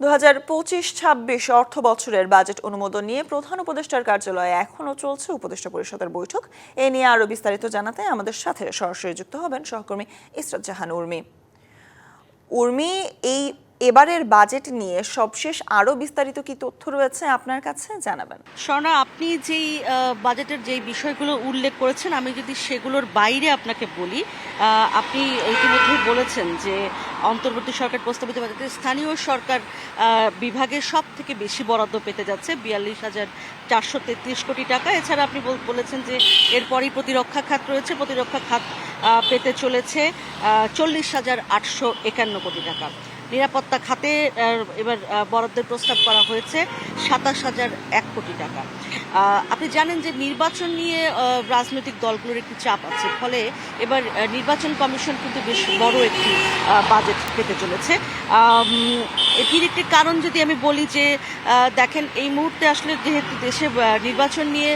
2025-26 অর্থ বছরের বাজেট অনুমোদন নিয়ে প্রধান উপদেষ্টার কার্যালয়ে এখনও চলছে উপদেষ্টা পরিষদের বৈঠক। এ নিয়ে আরও বিস্তারিত জানাতে আমাদের সাথে সরাসরি যুক্ত হবেন সহকর্মী ইসরাত জাহান উর্মি। এবারের বাজেট নিয়ে সবশেষ আরও বিস্তারিত কি তথ্য রয়েছে আপনার কাছে জানাবেন। স্বর্ণা, আপনি যেই বাজেটের যেই বিষয়গুলো উল্লেখ করেছেন, আমি যদি সেগুলোর বাইরে আপনাকে বলি, আপনি ইতিমধ্যেই বলেছেন যে অন্তর্বর্তী সরকার প্রস্তাবিত বাজেটে স্থানীয় সরকার বিভাগের সব থেকে বেশি বরাদ্দ পেতে যাচ্ছে 42,433 কোটি টাকা। এছাড়া আপনি বলেছেন যে এরপরই প্রতিরক্ষা খাত রয়েছে, প্রতিরক্ষা খাত পেতে চলেছে 40,851 কোটি টাকা। নিরাপত্তা খাতে এবার বরাদ্দের প্রস্তাব করা হয়েছে 27,001 কোটি টাকা। আপনি জানেন যে নির্বাচন নিয়ে রাজনৈতিক দলগুলোর একটি চাপ আছে, ফলে এবার নির্বাচন কমিশন কিন্তু বেশ বড় একটি বাজেট পেতে চলেছে। এটির একটি কারণ যদি আমি বলি যে দেখেন, এই মুহূর্তে আসলে যেহেতু দেশে নির্বাচন নিয়ে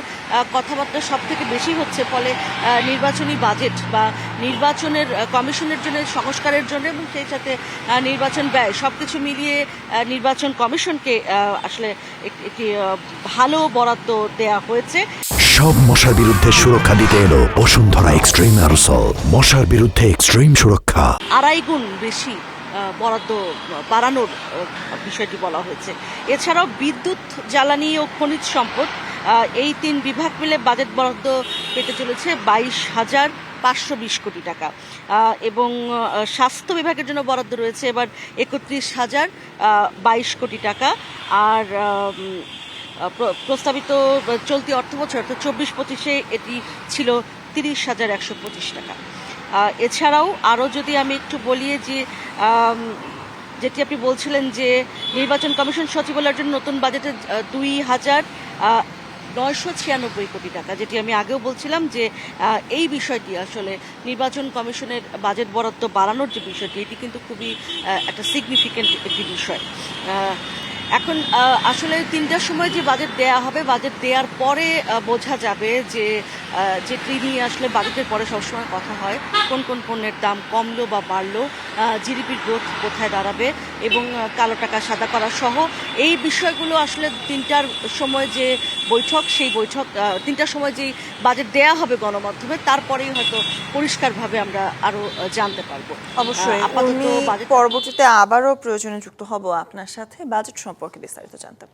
কথাবার্তা সব থেকে বেশি হচ্ছে, ফলে নির্বাচনী বাজেট বা নির্বাচনের কমিশনের জন্য, সংস্কারের জন্য এবং সেই সাথে নির্বাচন ব্যয় সবকিছু মিলিয়ে নির্বাচন কমিশনকে আসলে একটি ভালো বরাদ্দ দেয়া হয়েছে। সব মশার বিরুদ্ধে সুরক্ষা দিতে এলো বসুন্ধরা এক্সট্রিম অ্যারোসল, মশার বিরুদ্ধে এক্সট্রিম সুরক্ষা। 2.5 গুণ বেশি বরাদ্দ বাড়ানোর বিষয়টি বলা হয়েছে। এছাড়াও বিদ্যুৎ, জ্বালানি ও খনিজ সম্পদ এই 3 বিভাগ মিলে বাজেট বরাদ্দ পেতে চলেছে 22,520 কোটি টাকা এবং স্বাস্থ্য বিভাগের জন্য বরাদ্দ রয়েছে এবার 31,022 কোটি টাকা। আর প্রস্তাবিত চলতি অর্থবছর অর্থাৎ 24-25-এ এটি ছিল 30,125 টাকা। এছাড়াও আরও যদি আমি একটু বলি যে যেটি আপনি বলছিলেন যে নির্বাচন কমিশন সচিবালয়ের জন্য নতুন বাজেটে 2,996 কোটি টাকা, যেটি আমি আগেও বলছিলাম যে এই বিষয়টি আসলে নির্বাচন কমিশনের বাজেট বরাদ্দ বাড়ানোর যে বিষয়টি, এটি কিন্তু খুবই একটা সিগনিফিক্যান্ট একটি বিষয়। এখন আসলে 3টার সময় যে বাজেট দেয়া হবে, বাজেট দেওয়ার পরে বোঝা যাবে যে যেটি নিয়ে আসলে বাজেটের পরে সবসময় কথা হয়, কোন কোন পণ্যের দাম কমলো বা বাড়লো, জিডিপির গ্রোথ কোথায় দাঁড়াবে এবং কালো টাকা সাদা করা সহ এই বিষয়গুলো আসলে 3টার সময় যে বৈঠক, সেই বৈঠক 3টার সময় যেই বাজেট দেয়া হবে গণমাধ্যমে, তারপরেই হয়তো পরিষ্কারভাবে আমরা আরও জানতে পারবো। অবশ্যই পরবর্তীতে আবারও প্রয়োজনে যুক্ত হব আপনার সাথে বাজেট সম্পর্কে বিস্তারিত জানতে।